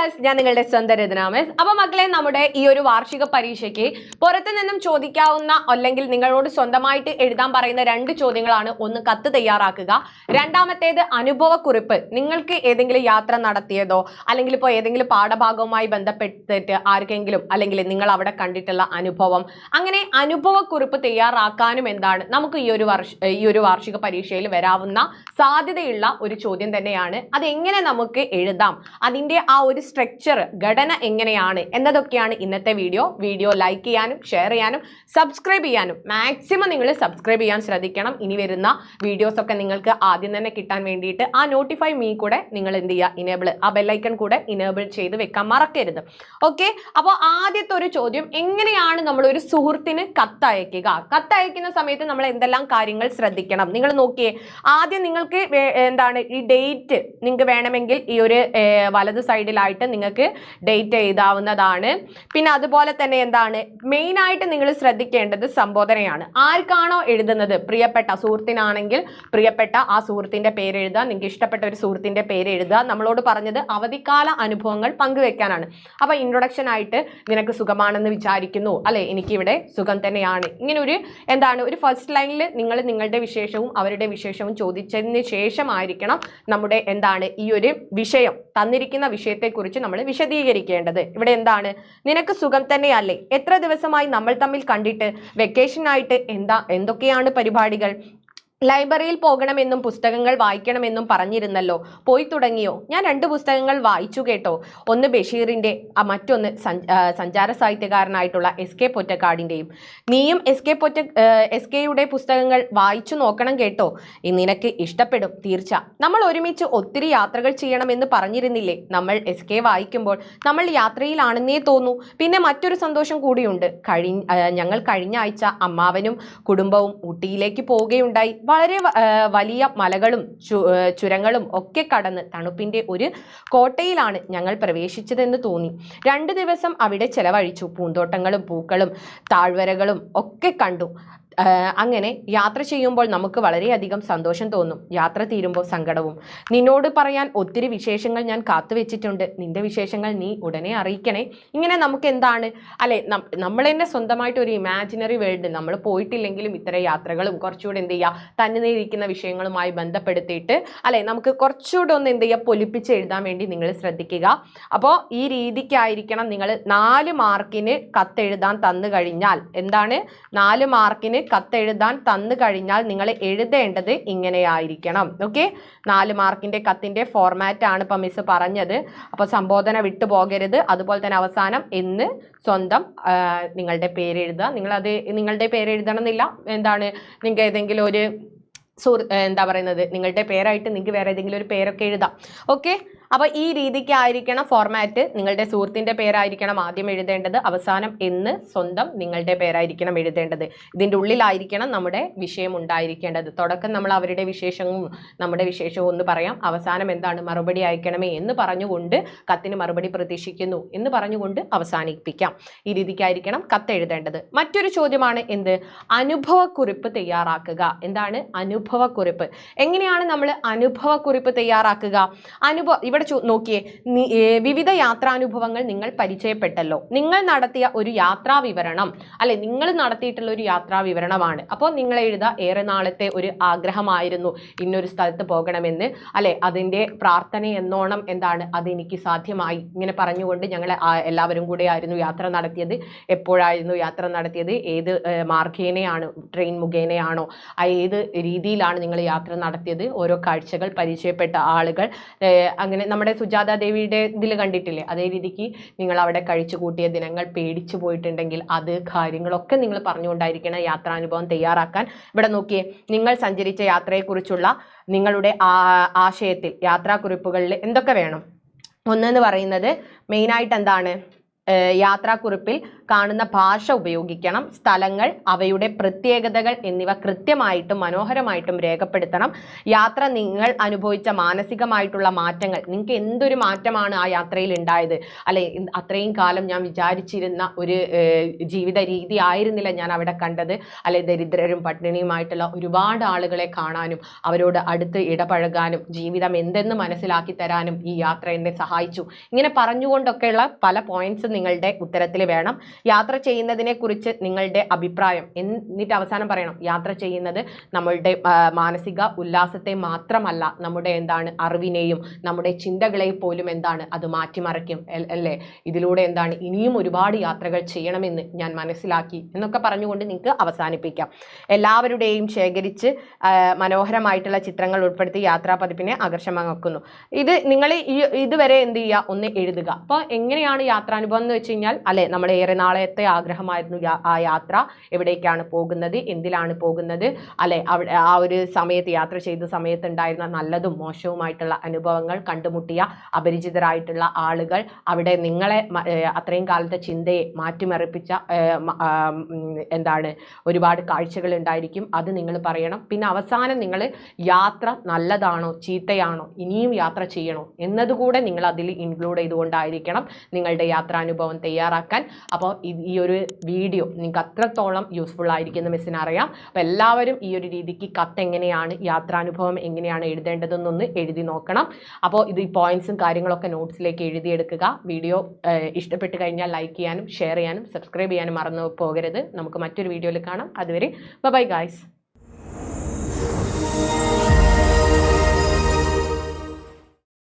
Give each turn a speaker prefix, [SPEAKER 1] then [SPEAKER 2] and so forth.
[SPEAKER 1] Viewers, ഞാൻ നിങ്ങളുടെ സ്വന്തം രത്നാമസ്. അപ്പോൾ മക്കളെ, നമ്മുടെ ഈ ഒരു വാർഷിക പരീക്ഷയ്ക്ക് പുറത്തു നിന്നും ചോദിക്കാവുന്ന അല്ലെങ്കിൽ നിങ്ങളോട് സ്വന്തമായിട്ട് എഴുതാൻ പറയുന്ന രണ്ട് ചോദ്യങ്ങളാണ്. ഒന്ന് കത്ത് തയ്യാറാക്കുക, രണ്ടാമത്തേത് അനുഭവക്കുറിപ്പ്. നിങ്ങൾക്ക് ഏതെങ്കിലും യാത്ര നടത്തിയതോ അല്ലെങ്കിൽ ഇപ്പോൾ ഏതെങ്കിലും പാഠഭാഗവുമായി ബന്ധപ്പെട്ടിട്ട് ആർക്കെങ്കിലും അല്ലെങ്കിൽ നിങ്ങൾ അവിടെ കണ്ടിട്ടുള്ള അനുഭവം, അങ്ങനെ അനുഭവക്കുറിപ്പ് തയ്യാറാക്കാനും എന്താണ് നമുക്ക് ഈ ഒരു വാർഷിക പരീക്ഷയിൽ വരാവുന്ന സാധ്യതയുള്ള ഒരു ചോദ്യം തന്നെയാണ്. അതെങ്ങനെ നമുക്ക് എഴുതാം, അതിന്റെ ആ ഒരു സ്ട്രക്ചർ, ഘടന എങ്ങനെയാണ് എന്നതൊക്കെയാണ് ഇന്നത്തെ വീഡിയോ ലൈക്ക് ചെയ്യാനും ഷെയർ ചെയ്യാനും സബ്സ്ക്രൈബ് ചെയ്യാനും മാക്സിമം നിങ്ങൾ സബ്സ്ക്രൈബ് ചെയ്യാൻ ശ്രദ്ധിക്കണം. ഇനി വരുന്ന വീഡിയോസ് ഒക്കെ നിങ്ങൾക്ക് ആദ്യം തന്നെ കിട്ടാൻ വേണ്ടിയിട്ട് ആ നോട്ടിഫൈ മീ കൂടെ നിങ്ങൾ എന്ത് ചെയ്യുക, ആ ബെല്ലൈക്കൺ കൂടെ ഇനേബിൾ ചെയ്ത് വെക്കാൻ മറക്കരുത്. ഓക്കെ, അപ്പോൾ ആദ്യത്തെ ഒരു ചോദ്യം, എങ്ങനെയാണ് നമ്മൾ ഒരു സുഹൃത്തിന് കത്തയക്കുക? കത്തയക്കുന്ന സമയത്ത് നമ്മൾ എന്തെല്ലാം കാര്യങ്ങൾ ശ്രദ്ധിക്കണം? നിങ്ങൾ നോക്കിയേ, ആദ്യം നിങ്ങൾക്ക് എന്താണ് ഈ ഡേറ്റ് നിങ്ങൾക്ക് വേണമെങ്കിൽ ഈ ഒരു വലത് സൈഡിലായിട്ട് നിങ്ങൾക്ക് ഡേറ്റ് എഴുതാവുന്നതാണ്. പിന്നെ അതുപോലെ തന്നെ എന്താണ് മെയിൻ ആയിട്ട് നിങ്ങൾ ശ്രദ്ധിക്കേണ്ടത് സംബോധനയാണ്. ആർക്കാണോ എഴുതുന്നത്, പ്രിയപ്പെട്ട സുഹൃത്തിനാണെങ്കിൽ പ്രിയപ്പെട്ട ആ സുഹൃത്തിന്റെ പേര് എഴുതുക, നിങ്ങൾക്ക് ഇഷ്ടപ്പെട്ട ഒരു സുഹൃത്തിന്റെ പേര് എഴുതുക. നമ്മളോട് പറഞ്ഞത് അവധിക്കാല അനുഭവങ്ങൾ പങ്കുവെക്കാനാണ്. അപ്പൊ ഇൻട്രൊഡക്ഷൻ ആയിട്ട് നിനക്ക് സുഖമാണെന്ന് വിചാരിക്കുന്നു, അല്ലെ, എനിക്കിവിടെ സുഖം തന്നെയാണ്. ഇങ്ങനെ ഒരു ഒരു ഫസ്റ്റ് ലൈനിൽ നിങ്ങൾ നിങ്ങളുടെ വിശേഷവും അവരുടെ വിശേഷവും ചോദിച്ചതിന് ശേഷമായിരിക്കണം നമ്മുടെ ഈ ഒരു വിഷയം, തന്നിരിക്കുന്ന വിഷയത്തെക്കുറിച്ച് നമ്മൾ വിശദീകരിക്കേണ്ടത്. ഇവിടെ നിനക്ക് സുഖം തന്നെയല്ലേ? എത്ര ദിവസമായി നമ്മൾ തമ്മിൽ കണ്ടിട്ട്? വെക്കേഷൻ ആയിട്ട് എന്തൊക്കെയാണ് പരിപാടികൾ? ലൈബ്രറിയിൽ പോകണമെന്നും പുസ്തകങ്ങൾ വായിക്കണമെന്നും പറഞ്ഞിരുന്നല്ലോ, പോയി തുടങ്ങിയോ? ഞാൻ 2 പുസ്തകങ്ങൾ വായിച്ചു കേട്ടോ. ഒന്ന് ബഷീറിന്റെ, മറ്റൊന്ന് സഞ്ചാര സാഹിത്യകാരനായിട്ടുള്ള SK പൊറ്റക്കാടിന്റെയും. നീയും SKയുടെ പുസ്തകങ്ങൾ വായിച്ചു നോക്കണം കേട്ടോ, നിനക്ക് ഇഷ്ടപ്പെടും തീർച്ച. നമ്മൾ ഒരുമിച്ച് ഒത്തിരി യാത്രകൾ ചെയ്യണമെന്ന് പറഞ്ഞിരുന്നില്ലേ? നമ്മൾ SK വായിക്കുമ്പോൾ നമ്മൾ യാത്രയിലാണെന്നേ തോന്നൂ. പിന്നെ മറ്റൊരു സന്തോഷം കൂടിയുണ്ട്, ഞങ്ങൾ കഴിഞ്ഞ ആഴ്ച അമ്മാവനും കുടുംബവും ഊട്ടിയിലേക്ക് പോവുകയുണ്ടായി. വളരെ വലിയ മലകളും ചുരങ്ങളും ഒക്കെ കടന്ന് തണുപ്പിന്റെ ഒരു കോട്ടയിലാണ് ഞങ്ങൾ പ്രവേശിച്ചതെന്ന് തോന്നി. 2 ദിവസം അവിടെ ചെലവഴിച്ചു. പൂന്തോട്ടങ്ങളും പൂക്കളും താഴ്വരകളും ഒക്കെ കണ്ടു. അങ്ങനെ യാത്ര ചെയ്യുമ്പോൾ നമുക്ക് വളരെയധികം സന്തോഷം തോന്നും, യാത്ര തീരുമ്പോൾ സങ്കടവും. നിന്നോട് പറയാൻ ഒത്തിരി വിശേഷങ്ങൾ ഞാൻ കാത്തുവെച്ചിട്ടുണ്ട്, നിന്റെ വിശേഷങ്ങൾ നീ ഉടനെ അറിയിക്കണേ. ഇങ്ങനെ നമുക്ക് അല്ലെ, നമ്മൾ തന്നെ സ്വന്തമായിട്ട് ഒരു ഇമാജിനറി വേൾഡ്, നമ്മൾ പോയിട്ടില്ലെങ്കിലും ഇത്തരം യാത്രകളും കുറച്ചുകൂടെ തന്നെ ഇരിക്കുന്ന വിഷയങ്ങളുമായി ബന്ധപ്പെടുത്തിയിട്ട് അല്ലെ നമുക്ക് കുറച്ചുകൂടെ ഒന്ന് പൊലിപ്പിച്ച് എഴുതാൻ വേണ്ടി നിങ്ങൾ ശ്രദ്ധിക്കുക. അപ്പോൾ ഈ രീതിക്കായിരിക്കണം നിങ്ങൾ 4 മാർക്കിന് കത്തെഴുതാൻ തന്നു കഴിഞ്ഞാൽ 4 മാർക്കിന് കത്തെഴുതാൻ തന്നു കഴിഞ്ഞാൽ നിങ്ങൾ എഴുതേണ്ടത് ഇങ്ങനെയായിരിക്കണം. ഓക്കെ, 4 മാർക്കിന്റെ കത്തിന്റെ ഫോർമാറ്റ് ആണ് ഇപ്പൊ മിസ് പറഞ്ഞത്. അപ്പൊ സംബോധന വിട്ടു പോകരുത്. അതുപോലെ തന്നെ അവസാനം എന്ന് സ്വന്തം നിങ്ങളുടെ പേര് എഴുതുക. നിങ്ങളുടെ പേര് എഴുതണം എന്നില്ല, നിങ്ങൾക്ക് ഏതെങ്കിലും ഒരു നിങ്ങളുടെ പേരായിട്ട് നിങ്ങൾക്ക് വേറെ ഏതെങ്കിലും ഒരു പേരൊക്കെ എഴുതാം. ഓക്കെ, അപ്പൊ ഈ രീതിക്കായിരിക്കണം ഫോർമാറ്റ്. നിങ്ങളുടെ സുഹൃത്തിന്റെ പേരായിരിക്കണം ആദ്യം എഴുതേണ്ടത്, അവസാനം എന്ന് സ്വന്തം നിങ്ങളുടെ പേരായിരിക്കണം എഴുതേണ്ടത്. ഇതിന്റെ ഉള്ളിലായിരിക്കണം നമ്മുടെ വിഷയം ഉണ്ടായിരിക്കേണ്ടത്. തുടക്കം നമ്മൾ അവരുടെ വിശേഷവും നമ്മുടെ വിശേഷവും ഒന്ന് പറയാം, അവസാനം മറുപടി അയക്കണമേ എന്ന് പറഞ്ഞുകൊണ്ട്, കത്തിന് മറുപടി പ്രതീക്ഷിക്കുന്നു എന്ന് പറഞ്ഞുകൊണ്ട് അവസാനിപ്പിക്കാം. ഈ രീതിക്കായിരിക്കണം കത്ത് എഴുതേണ്ടത്. മറ്റൊരു ചോദ്യമാണ് അനുഭവക്കുറിപ്പ് തയ്യാറാക്കുക. അനുഭവക്കുറിപ്പ് എങ്ങനെയാണ് നമ്മൾ അനുഭവക്കുറിപ്പ് തയ്യാറാക്കുക? ഇവിടെ നോക്കിയേ, വിവിധ യാത്രാനുഭവങ്ങൾ നിങ്ങൾ പരിചയപ്പെട്ടല്ലോ. നിങ്ങൾ നടത്തിയ ഒരു യാത്രാ വിവരണം, അല്ലെ, നിങ്ങൾ നടത്തിയിട്ടുള്ള ഒരു യാത്രാ വിവരണമാണ്. അപ്പോൾ നിങ്ങൾ എഴുതുക, ഏറെ നാളത്തെ ഒരു ആഗ്രഹമായിരുന്നു ഇന്നൊരു സ്ഥലത്ത് പോകണമെന്ന്, അല്ലെ, അതിന്റെ പ്രാർത്ഥന എന്നോണം അതെനിക്ക് സാധ്യമായി. ഇങ്ങനെ പറഞ്ഞുകൊണ്ട് ഞങ്ങൾ എല്ലാവരും കൂടെ ആയിരുന്നു യാത്ര നടത്തിയത്. എപ്പോഴായിരുന്നു യാത്ര നടത്തിയത്? ഏത് മാർഗേനയാണ്? ട്രെയിൻ മുഖേനയാണോ? ഏത് രീതിയിലാണ് നിങ്ങൾ യാത്ര നടത്തിയത്? ഓരോ കാഴ്ചകൾ, പരിചയപ്പെട്ട ആളുകൾ, അങ്ങനെ നമ്മുടെ സുജാത ദേവിയുടെ ഇതിൽ കണ്ടിട്ടില്ലേ, അതേ രീതിക്ക് നിങ്ങൾ അവിടെ കഴിച്ചു കൂട്ടിയ ദിനങ്ങൾ, പേടിച്ചു പോയിട്ടുണ്ടെങ്കിൽ അത് കാര്യങ്ങളൊക്കെ നിങ്ങൾ പറഞ്ഞുകൊണ്ടായിരിക്കണം യാത്രാനുഭവം തയ്യാറാക്കാൻ. ഇവിടെ നോക്കിയേ, നിങ്ങൾ സഞ്ചരിച്ച യാത്രയെക്കുറിച്ചുള്ള നിങ്ങളുടെ ആശയത്തിൽ യാത്രാക്കുറിപ്പുകളിൽ എന്തൊക്കെ വേണം? ഒന്നെന്ന് പറയുന്നത് മെയിനായിട്ട് യാത്രാക്കുറിപ്പിൽ കാണുന്ന ഭാഷ ഉപയോഗിക്കണം. സ്ഥലങ്ങൾ, അവയുടെ പ്രത്യേകതകൾ എന്നിവ കൃത്യമായിട്ടും മനോഹരമായിട്ടും രേഖപ്പെടുത്തണം. യാത്ര നിങ്ങൾ അനുഭവിച്ച മാനസികമായിട്ടുള്ള മാറ്റങ്ങൾ, നിങ്ങൾക്ക് എന്തൊരു മാറ്റമാണ് ആ യാത്രയിൽ ഉണ്ടായത്, അല്ലെ അത്രയും കാലം ഞാൻ വിചാരിച്ചിരുന്ന ഒരു ജീവിത രീതി ആയിരുന്നില്ല ഞാൻ അവിടെ കണ്ടത്, അല്ലെ ദരിദ്രരും പട്ടിണിയുമായിട്ടുള്ള ഒരുപാട് ആളുകളെ കാണാനും അവരോട് അടുത്ത് ഇടപഴകാനും ജീവിതം എന്തെന്ന് മനസ്സിലാക്കി തരാനും ഈ യാത്ര എന്നെ സഹായിച്ചു. ഇങ്ങനെ പറഞ്ഞുകൊണ്ടൊക്കെയുള്ള പല പോയിന്റ്സ് നിങ്ങളുടെ ഉത്തരത്തിൽ വേണം. യാത്ര ചെയ്യുന്നതിനെ കുറിച്ച് നിങ്ങളുടെ അഭിപ്രായം, എന്നിട്ട് അവസാനം പറയണം യാത്ര ചെയ്യുന്നത് നമ്മളുടെ മാനസിക ഉല്ലാസത്തെ മാത്രമല്ല, നമ്മുടെ എന്താണ് അറിവിനെയും നമ്മുടെ ചിന്തകളെയും പോലും എന്താണ് അത് മാറ്റിമറിക്കും അല്ലേ, ഇതിലൂടെ എന്താണ് ഇനിയും ഒരുപാട് യാത്രകൾ ചെയ്യണമെന്ന് ഞാൻ മനസ്സിലാക്കി എന്നൊക്കെ പറഞ്ഞുകൊണ്ട് നിങ്ങൾക്ക് അവസാനിപ്പിക്കാം. എല്ലാവരുടെയും ശേഖരിച്ച് മനോഹരമായിട്ടുള്ള ചിത്രങ്ങൾ ഉൾപ്പെടുത്തി യാത്രാ പതിപ്പിനെ ആകർഷകമാക്കുന്നു. ഇത് നിങ്ങൾ ഇതുവരെ എന്ത് ചെയ്യുക, ഒന്ന് എഴുതുക. അപ്പോൾ എങ്ങനെയാണ് യാത്രാനുഭവം എന്ന് വെച്ച് കഴിഞ്ഞാൽ, അല്ലെ നമ്മുടെ ഏറെ നാളത്തെ ആഗ്രഹമായിരുന്നു ആ യാത്ര, എവിടേക്കാണ് പോകുന്നത്, എന്തിലാണ് പോകുന്നത്, അല്ലെ അവിടെ ആ ഒരു സമയത്ത് യാത്ര ചെയ്ത സമയത്ത് ഉണ്ടായിരുന്ന നല്ലതും മോശവുമായിട്ടുള്ള അനുഭവങ്ങൾ, കണ്ടുമുട്ടിയ അപരിചിതരായിട്ടുള്ള ആളുകൾ, അവിടെ നിങ്ങളെ അത്രയും കാലത്തെ ചിന്തയെ മാറ്റിമറിപ്പിച്ച എന്താണ് ഒരുപാട് കാഴ്ചകൾ ഉണ്ടായിരിക്കും, അത് നിങ്ങൾ പറയണം. പിന്നെ അവസാനം നിങ്ങൾ യാത്ര നല്ലതാണോ ചീത്തയാണോ, ഇനിയും യാത്ര ചെയ്യണോ എന്നതുകൂടെ നിങ്ങൾ അതിൽ ഇൻക്ലൂഡ് ചെയ്തുകൊണ്ടായിരിക്കണം നിങ്ങളുടെ യാത്രാനുഭവം തയ്യാറാക്കാൻ. അപ്പോൾ ഈ ഒരു വീഡിയോ നിങ്ങൾക്ക് അത്രത്തോളം യൂസ്ഫുൾ ആയിരിക്കുന്ന മിസ്സിന് അറിയാം. അപ്പോൾ എല്ലാവരും ഈ ഒരു രീതിക്ക് കത്ത് എങ്ങനെയാണ്, യാത്രാനുഭവം എങ്ങനെയാണ് എഴുതേണ്ടതെന്നൊന്ന് എഴുതി നോക്കണം. അപ്പോൾ ഈ പോയിന്റ്സും കാര്യങ്ങളൊക്കെ നോട്ട്സിലേക്ക് എഴുതിയെടുക്കുക. വീഡിയോ ഇഷ്ടപ്പെട്ട് കഴിഞ്ഞാൽ ലൈക്ക് ചെയ്യാനും ഷെയർ ചെയ്യാനും സബ്സ്ക്രൈബ് ചെയ്യാനും മറന്നു പോകരുത്. നമുക്ക് മറ്റൊരു വീഡിയോയിൽ കാണാം. അതുവരെ ബൈ ഗൈസ്.